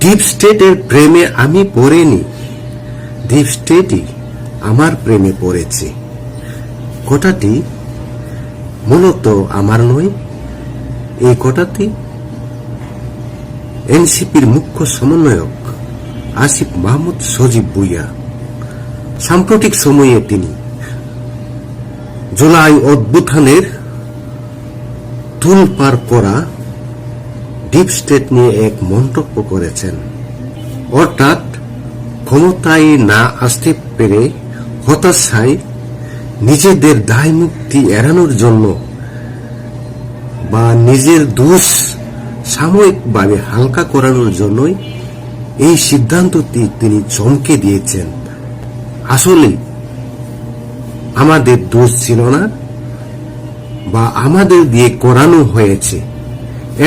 Deep স্টেটের প্রেমে আমি পড়িনি, ডিপ স্টেটই আমার প্রেমে পড়েছে। কথাটি মূলত আমার নয়। এই কথাটি এনসিপির মুখ্য সমন্বয়ক আসিফ মাহমুদ সজীব ভুঁইয়া সাম্প্রতিক সময়ে তিনি জুলাই অভ্যুত্থানের তোলপাড় করা ডিপ স্টেট নিয়ে এক মন্তব্য করেছেন। অর্থাৎ ক্ষমতায় না আসতে পেরে হতাশায় নিজেদের দায় মুক্তি এড়ানোর জন্য বা নিজের দোষ সাময়িকভাবে হালকা করানোর জন্যই এই সিদ্ধান্তটি তিনি চমকে দিয়েছেন। আসলে আমাদের দোষ ছিল না, বা আমাদের দিয়ে করানো হয়েছে,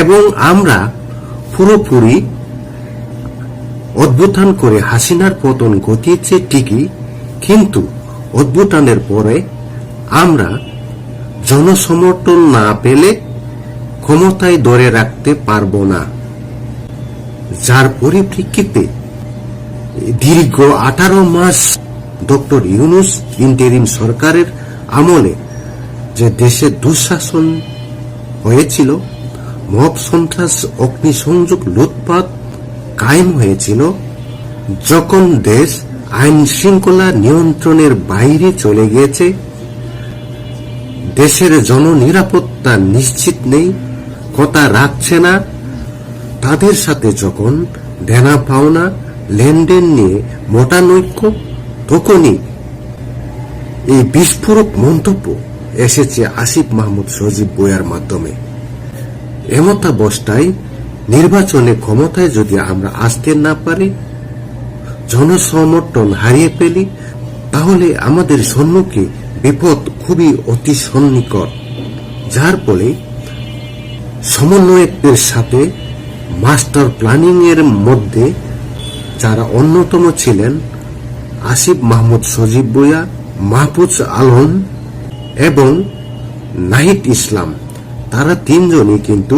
এবং আমরা পুরোপুরি অভ্যুত্থান করে হাসিনার পতন ঘটিয়েছে ঠিকই, কিন্তু অভ্যুত্থানের পরে আমরা জনসমর্থন না পেলে ক্ষমতায় ধরে রাখতে পারব না, যার পরিপ্রেক্ষিতে দীর্ঘ 18 মাস ডক্টর ইউনূস ইন্টারিম সরকারের আমলে যে দেশে দুঃশাসন হয়েছিল, মব সন্ত্রাস, অগ্নিসংযোগ, লুটপাট কায়েম হয়েছিল, যখন দেশ আইন শৃঙ্খলা নিয়ন্ত্রণের বাইরে চলে গিয়েছে, দেশের জননিরাপত্তা নিশ্চিত নেই, কথা রাখছে না, তাদের সাথে যখন দেনা পাওনা লেনদেন নিয়ে মতানৈক্য, তখনই এই বিস্ফোরক মন্তব্য এসেছে আসিফ মাহমুদ সজীব ভুঁইয়ার মাধ্যমে। এমতাবস্থায় নির্বাচনে ক্ষমতায় যদি আমরা আসতে না পারি, জনসমর্থন হারিয়ে ফেলি, তাহলে আমাদের সম্মুখে বিপদ খুবই অতি সন্নিকট, যার ফলে সমন্বয়কদের সাথে মাস্টার প্ল্যানিং এর মধ্যে যারা অন্যতম ছিলেন আসিফ মাহমুদ সজীব ভুঁইয়া, মাহফুজ আলম এবং নাহিদ ইসলাম, তারা তিনজনই কিন্তু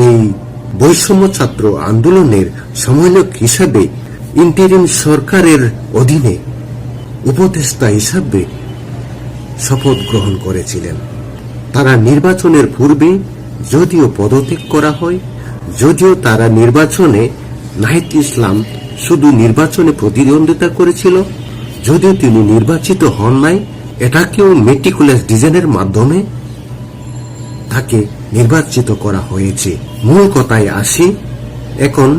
এই বৈষম্য ছাত্র আন্দোলনের সমন্বয়ক হিসাবে ইন্টারিম সরকারের অধীনে উপদেষ্টা হিসাবে শপথ গ্রহণ করেছিলেন। তারা নির্বাচনের পূর্বে যদিও পদত্যাগ করা হয়, যদিও তারা নির্বাচনে, নাহিদ ইসলাম শুধু নির্বাচনে প্রতিদ্বন্দ্বিতা করেছিল, যদিও তিনি নির্বাচিত হন নাই, এটাকেও মেটিকুলাস ডিজাইনের মাধ্যমে তাকে নির্বাচিত করা হয়েছে। মূল কথায় আসি, এখন